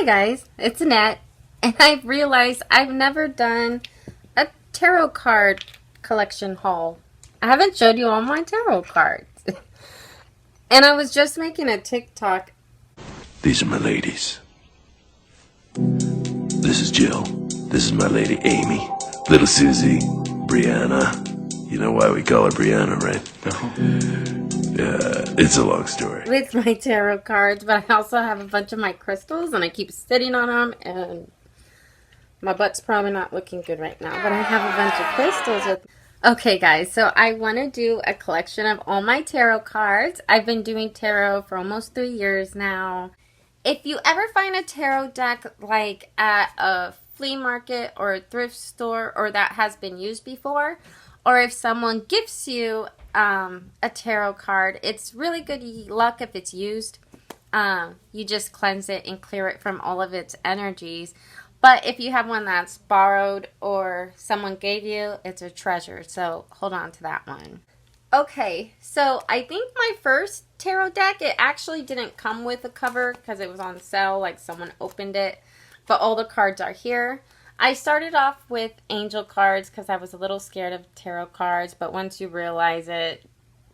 guys, it's Annette, and I've realized I've never done a tarot card collection haul. I haven't showed you all my tarot cards. And I was just making a TikTok. These are my ladies. This is Jill. This is my lady Amy. Little Susie. Brianna. You know why we call her Brianna, right? It's a long story. With my tarot cards, but I also have a bunch of my crystals, and I keep sitting on them, and my butt's probably not looking good right now, but I have a bunch of crystals with. Okay, guys, so I want to do a collection of all my tarot cards. I've been doing tarot for almost 3 years now. If you ever find a tarot deck like at a flea market or a thrift store, or that has been used before, or if someone gives you a tarot card, it's really good luck if it's used. You just cleanse it and clear it from all of its energies. But if you have one that's borrowed or someone gave you, it's a treasure. So hold on to that one. Okay, so I think my first tarot deck, it actually didn't come with a cover because it was on sale, like someone opened it. But all the cards are here. I started off with angel cards because I was a little scared of tarot cards, but once you realize it,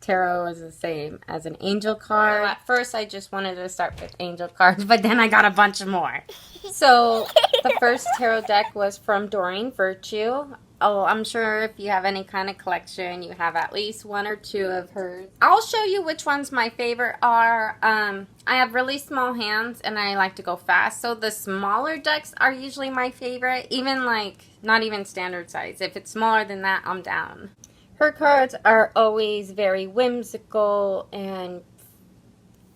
tarot is the same as an angel card. At first, I just wanted to start with angel cards, but then I got a bunch more. So the first tarot deck was from Doreen Virtue. Oh, I'm sure if you have any kind of collection, you have at least 1 or 2 of hers. I'll show you which ones my favorite are. I have really small hands and I like to go fast. So the smaller decks are usually my favorite. Even like, not even standard size. If it's smaller than that, I'm down. Her cards are always very whimsical and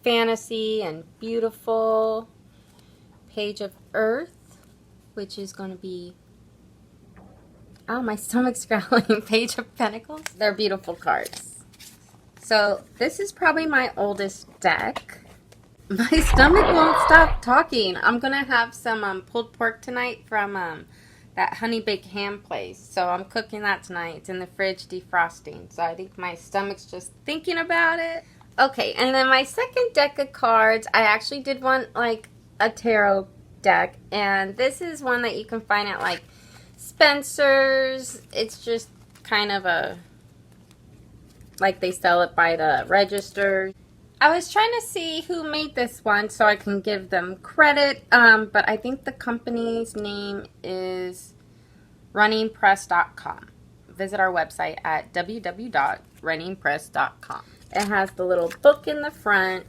fantasy and beautiful. Page of Earth, which is going to be... Oh, my stomach's growling. Page of Pentacles. They're beautiful cards. So, this is probably my oldest deck. My stomach won't stop talking. I'm going to have some pulled pork tonight from that Honey Baked Ham place. So, I'm cooking that tonight. It's in the fridge defrosting. So, I think my stomach's just thinking about it. Okay, and then my second deck of cards, I actually did one like a tarot deck. And this is one that you can find at like Spencer's. It's just kind of a, like they sell it by the register. I was trying to see who made this one so I can give them credit, but I think the company's name is runningpress.com. Visit our website at www.runningpress.com. It has the little book in the front,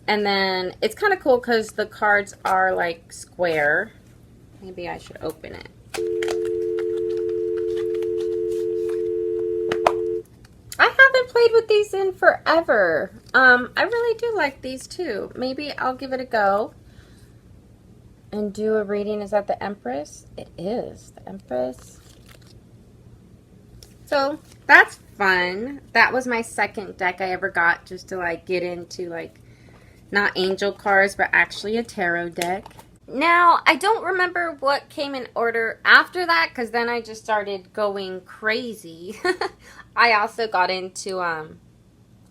and then it's kind of cool because the cards are like square. Maybe I should open it. I haven't played with these in forever. I really do like these too. Maybe I'll give it a go and do a reading. Is that the Empress? It is the Empress. So that's fun. That was my second deck I ever got, just to like get into like not angel cards but actually a tarot deck. Now, I don't remember what came in order after that, because then I just started going crazy. I also got into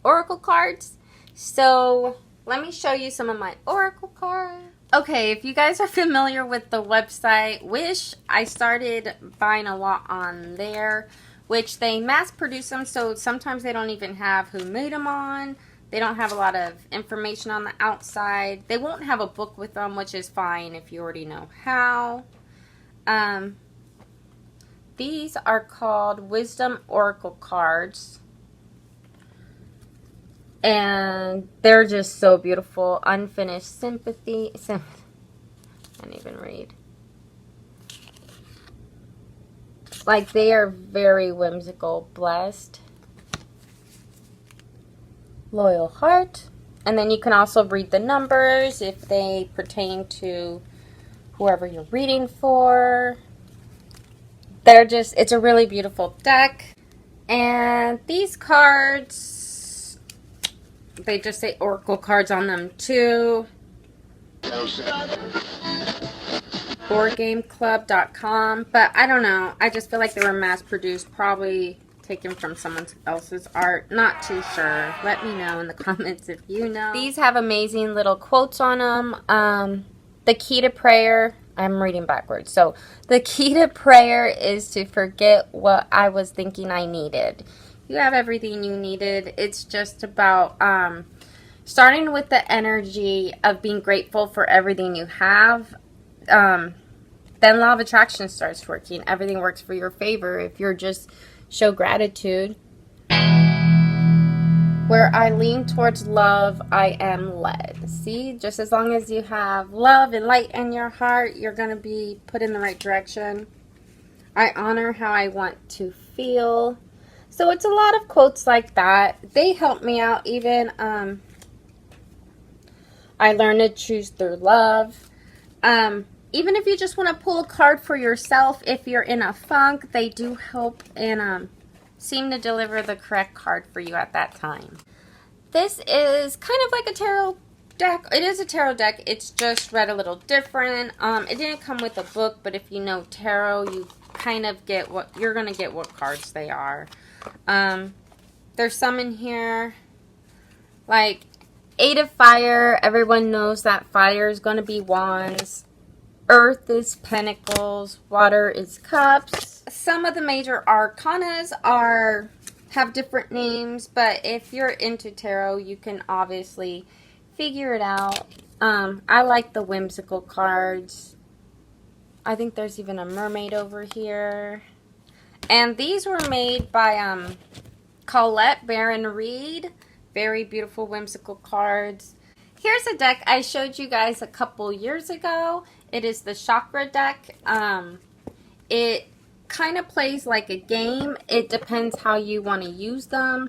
oracle cards. So, let me show you some of my oracle cards. Okay, if you guys are familiar with the website Wish, I started buying a lot on there, which they mass produce them, so sometimes they don't even have who made them on. They don't have a lot of information on the outside. They won't have a book with them, which is fine if you already know how. These are called Wisdom Oracle cards. And they're just so beautiful. Unfinished Sympathy. I can't even read. Like, they are very whimsical. Blessed. Loyal Heart. And then you can also read the numbers if they pertain to whoever you're reading for. They're just, it's a really beautiful deck. And these cards, they just say Oracle cards on them too. BoardGameClub.com. But I don't know. I just feel like they were mass produced. Probably taken from someone else's art. Not too sure. Let me know in the comments if you know. These have amazing little quotes on them. the key to prayer, I'm reading backwards. So the key to prayer is to forget what I was thinking I needed. You have everything you needed. It's just about starting with the energy of being grateful for everything you have. Then law of attraction starts working. Everything works for your favor if you're just show gratitude. Where I lean towards love, I am led. See, just as long as you have love and light in your heart, you're going to be put in the right direction. I honor how I want to feel. So it's a lot of quotes like that. They help me out. Even I learned to choose through love. Even if you just want to pull a card for yourself, if you're in a funk, they do help and seem to deliver the correct card for you at that time. This is kind of like a tarot deck. It is a tarot deck. It's just read a little different. It didn't come with a book, but if you know tarot, you kind of get what you're going to get what cards they are. There's some in here like 8 of Fire. Everyone knows that fire is going to be wands. Earth is pentacles. Water is cups. Some of the major arcanas have different names, but if you're into tarot, you can obviously figure it out. I like the whimsical cards. I think there's even a mermaid over here. And these were made by Colette Baron Reed. Very beautiful whimsical cards. Here's a deck I showed you guys a couple years ago. It is the chakra deck. It kind of plays like a game. It depends how you want to use them.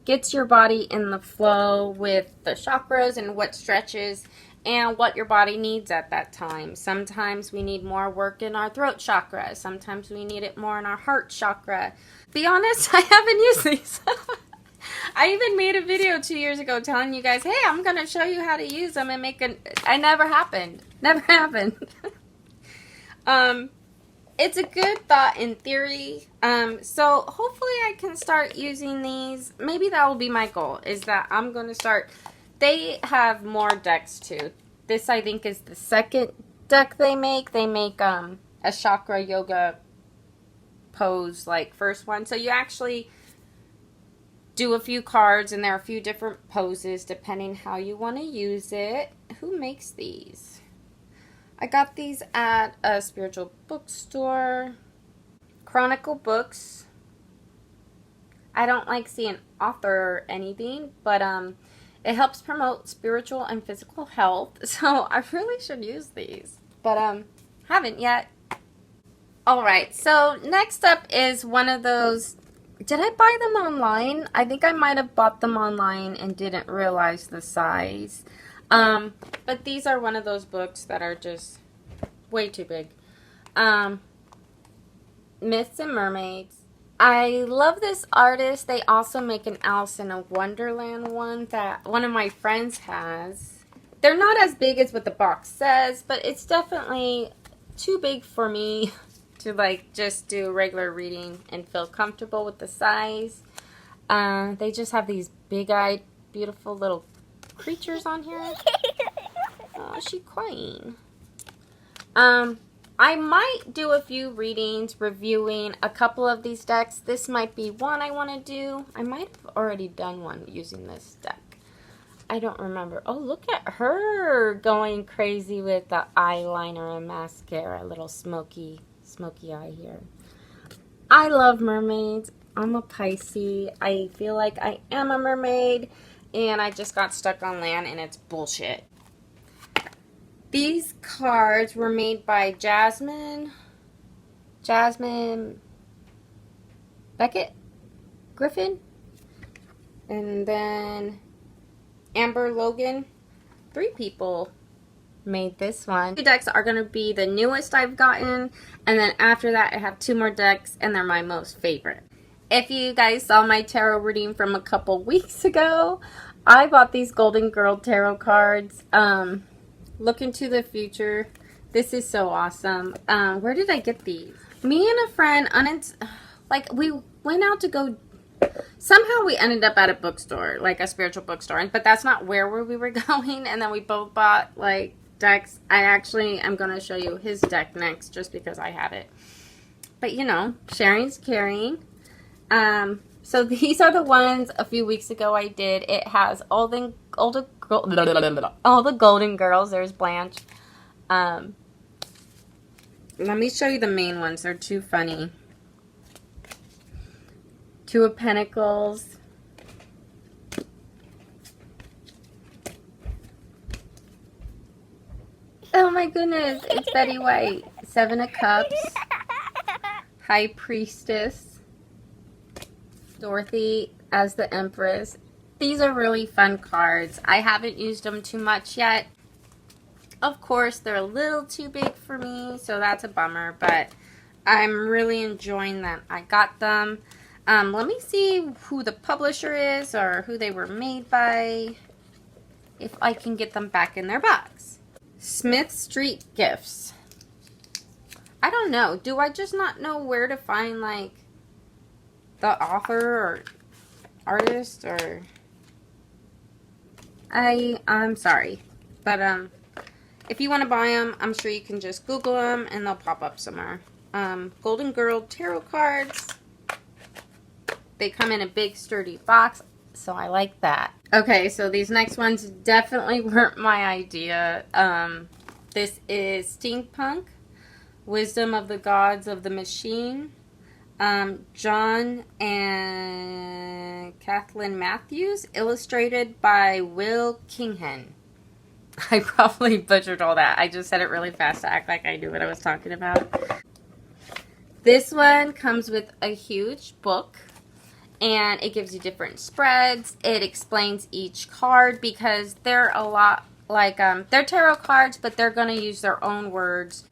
Gets your body in the flow with the chakras and what stretches and what your body needs at that time. Sometimes we need more work in our throat chakra. Sometimes we need it more in our heart chakra. Be honest, I haven't used these. I even made a video 2 years ago telling you guys, hey, I'm going to show you how to use them and make I never happened. Never happened. It's a good thought in theory. So hopefully I can start using these. Maybe that will be my goal, is that I'm going to start. They have more decks too. This I think is the second deck they make. They make a chakra yoga pose like first one. So you actually do a few cards and there are a few different poses depending how you want to use it. Who makes these? I got these at a spiritual bookstore. Chronicle Books. I don't like seeing author or anything, but it helps promote spiritual and physical health. So I really should use these, but haven't yet. Alright, so next up is one of those. Did I buy them online? I think I might have bought them online and didn't realize the size. But these are one of those books that are just way too big. Myths and Mermaids. I love this artist. They also make an Alice in a Wonderland one that one of my friends has. They're not as big as what the box says, but it's definitely too big for me to like just do regular reading and feel comfortable with the size. They just have these big-eyed, beautiful little creatures on here. Oh, she's crying. I might do a few readings reviewing a couple of these decks. This might be one I want to do. I might have already done one using this deck. I don't remember. Oh, look at her going crazy with the eyeliner and mascara. A little smoky eye here. I love mermaids. I'm a Pisces. I feel like I am a mermaid. And I just got stuck on land and it's bullshit. These cards were made by Jasmine Beckett Griffin. And then Amber Logan. 3 people made this one. 2 decks are going to be the newest I've gotten. And then after that I have 2 more decks and they're my most favorite. If you guys saw my tarot reading from a couple weeks ago, I bought these Golden Girl tarot cards. Look into the future. This is so awesome. Where did I get these? Me and a friend, we went out to go. Somehow we ended up at a bookstore, like a spiritual bookstore. But that's not where we were going. And then we both bought like decks. I actually am going to show you his deck next just because I have it. But, you know, sharing's caring. So these are the ones a few weeks ago I did. It has all the Golden Girls. There's Blanche. Let me show you the main ones. They're too funny. Two of Pentacles. Oh my goodness, it's Betty White. Seven of Cups. High Priestess. Dorothy as the Empress. These are really fun cards. I haven't used them too much yet. Of course, they're a little too big for me, so that's a bummer, but I'm really enjoying that I got them. Let me see who the publisher is or who they were made by, if I can get them back in their box. Smith Street Gifts. I don't know. Do I just not know where to find, like, the author or artist, or... I'm sorry. But, if you want to buy them, I'm sure you can just Google them and they'll pop up somewhere. Golden Girl Tarot cards. They come in a big sturdy box, so I like that. Okay, so these next ones definitely weren't my idea. This is Steampunk, Wisdom of the Gods of the Machine. John and Kathleen Matthews, illustrated by Will Kinghen. I probably butchered all that. I just said it really fast to act like I knew what I was talking about. This one comes with a huge book, and it gives you different spreads. It explains each card because they're a lot like, they're tarot cards, but they're going to use their own words.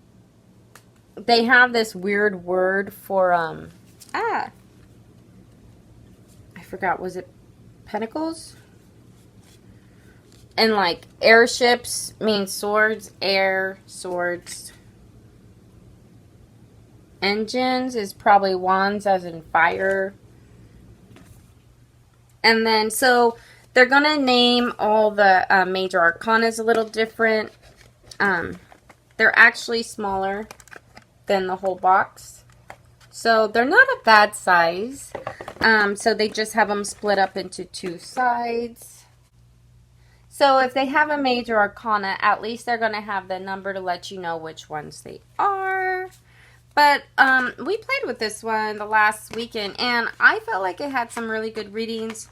They have this weird word for, I forgot, was it Pentacles? And like airships mean swords, air, swords. Engines is probably wands as in fire. And then, so they're going to name all the major arcanas a little different. They're actually smaller than the whole box. So they're not a bad size. So they just have them split up into two sides. So if they have a major arcana, at least they're going to have the number to let you know which ones they are. But we played with this one the last weekend, and I felt like it had some really good readings.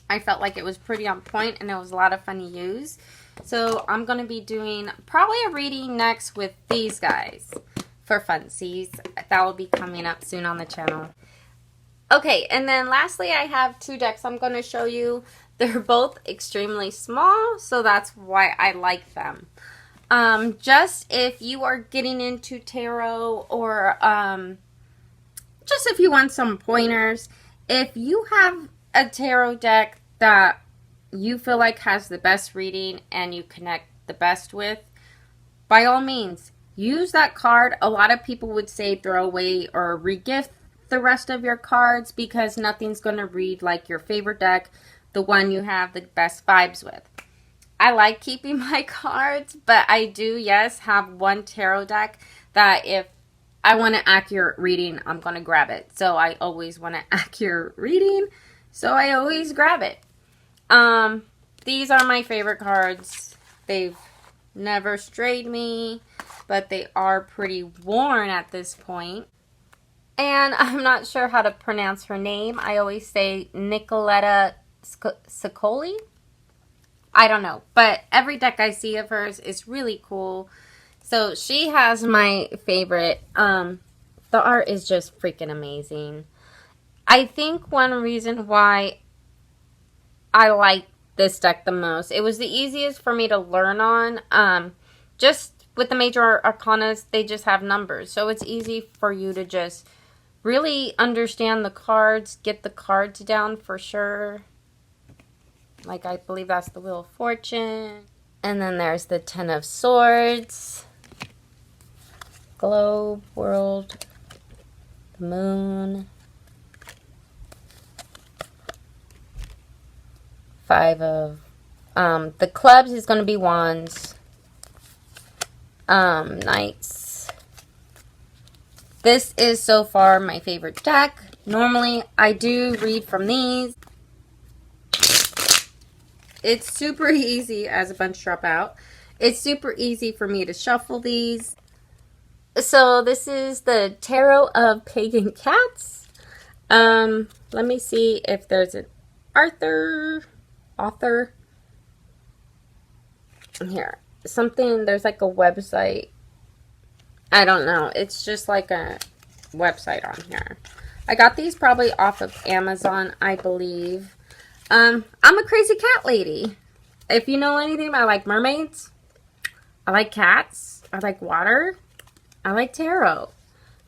I felt like it was pretty on point, and it was a lot of fun to use. So I'm going to be doing probably a reading next with these guys for funsies. That will be coming up soon on the channel. Okay, and then lastly, I have two decks I'm going to show you. They're both extremely small, so that's why I like them. Just if you are getting into tarot, or just if you want some pointers, if you have a tarot deck that you feel like has the best reading and you connect the best with, by all means, use that card. A lot of people would say throw away or regift the rest of your cards because nothing's going to read like your favorite deck, the one you have the best vibes with. I like keeping my cards, but I do, yes, have one tarot deck that if I want an accurate reading, I'm going to grab it. So I always want an accurate reading, so I always grab it. These are my favorite cards. They've never strayed me, but they are pretty worn at this point. And I'm not sure how to pronounce her name. I always say Nicoletta Sicoli. I don't know, but every deck I see of hers is really cool. So she has my favorite. The art is just freaking amazing. I think one reason why I like this deck the most, it was the easiest for me to learn on. Just with the major arcanas, they just have numbers. So it's easy for you to just really understand the cards, get the cards down for sure. Like, I believe that's the Wheel of Fortune. And then there's the Ten of Swords. Globe, World, the Moon. Five of... the clubs is going to be Wands. Knights. This is so far my favorite deck. Normally, I do read from these. It's super easy as a bunch drop out. It's super easy for me to shuffle these. So this is the Tarot of Pagan Cats. Let me see if there's an author. Here. Something, there's like a website. I don't know. It's just like a website on here. I got these probably off of Amazon, I believe. I'm a crazy cat lady. If you know anything about, I like mermaids. I like cats. I like water. I like tarot.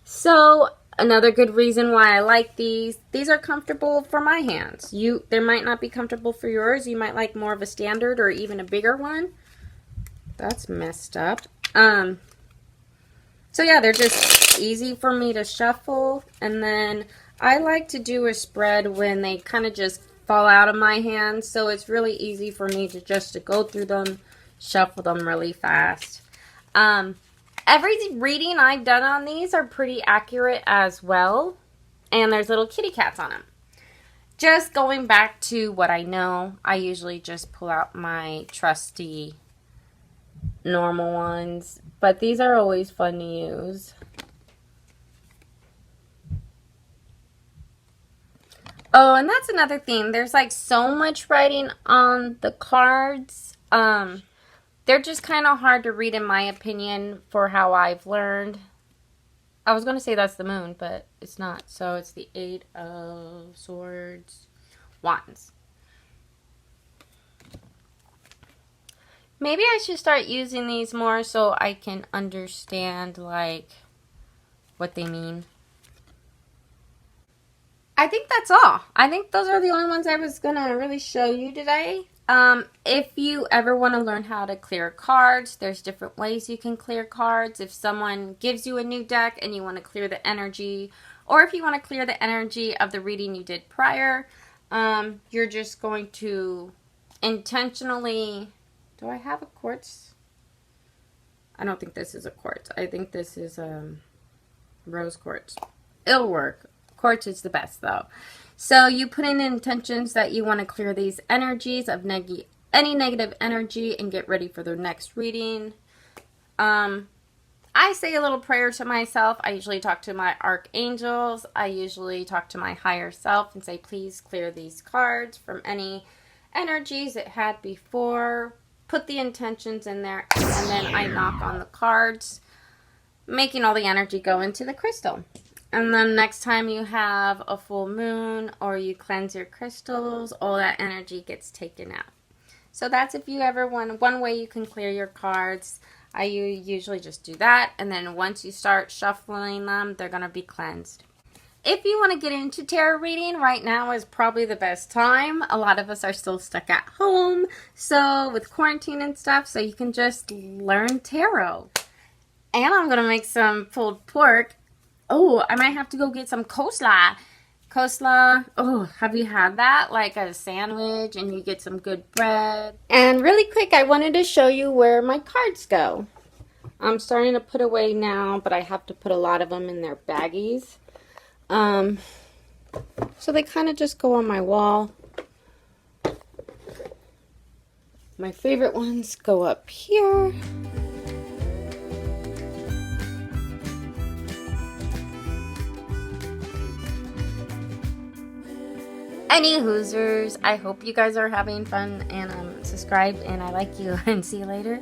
So another good reason why I like these are comfortable for my hands. They might not be comfortable for yours. You might like more of a standard or even a bigger one. That's messed up. So yeah, they're just easy for me to shuffle. And then I like to do a spread when they kind of just fall out of my hands. So it's really easy for me to go through them, shuffle them really fast. Every reading I've done on these are pretty accurate as well. And there's little kitty cats on them. Just going back to what I know, I usually just pull out my trusty normal ones. But these are always fun to use. Oh, and that's another thing. There's like so much writing on the cards. They're just kind of hard to read in my opinion for how I've learned. I was going to say that's the moon, but it's not. So it's the 8 of Swords, Wands. Maybe I should start using these more so I can understand like what they mean. I think that's all. I think those are the only ones I was going to really show you today. If you ever want to learn how to clear cards, there's different ways you can clear cards. If someone gives you a new deck and you want to clear the energy, or if you want to clear the energy of the reading you did prior, you're just going to intentionally... Do I have a quartz? I don't think this is a quartz. I think this is rose quartz. It'll work. Quartz is the best though. So you put in intentions that you want to clear these energies of any negative energy and get ready for the next reading. I say a little prayer to myself. I usually talk to my archangels. I usually talk to my higher self and say, please clear these cards from any energies it had before. Put the intentions in there, and then I knock on the cards, making all the energy go into the crystal. And then next time you have a full moon or you cleanse your crystals, all that energy gets taken out. So that's if you ever want, one way you can clear your cards. I usually just do that, and then once you start shuffling them, they're going to be cleansed. If you want to get into tarot reading, right now is probably the best time. A lot of us are still stuck at home, so with quarantine and stuff, so you can just learn tarot. And I'm going to make some pulled pork. Oh, I might have to go get some coleslaw. Coleslaw, oh, have you had that? Like a sandwich and you get some good bread. And really quick, I wanted to show you where my cards go. I'm starting to put away now, but I have to put a lot of them in their baggies. So they kind of just go on my wall. My favorite ones go up here. Any hoosers, I hope you guys are having fun, and subscribe, and I like you, and see you later.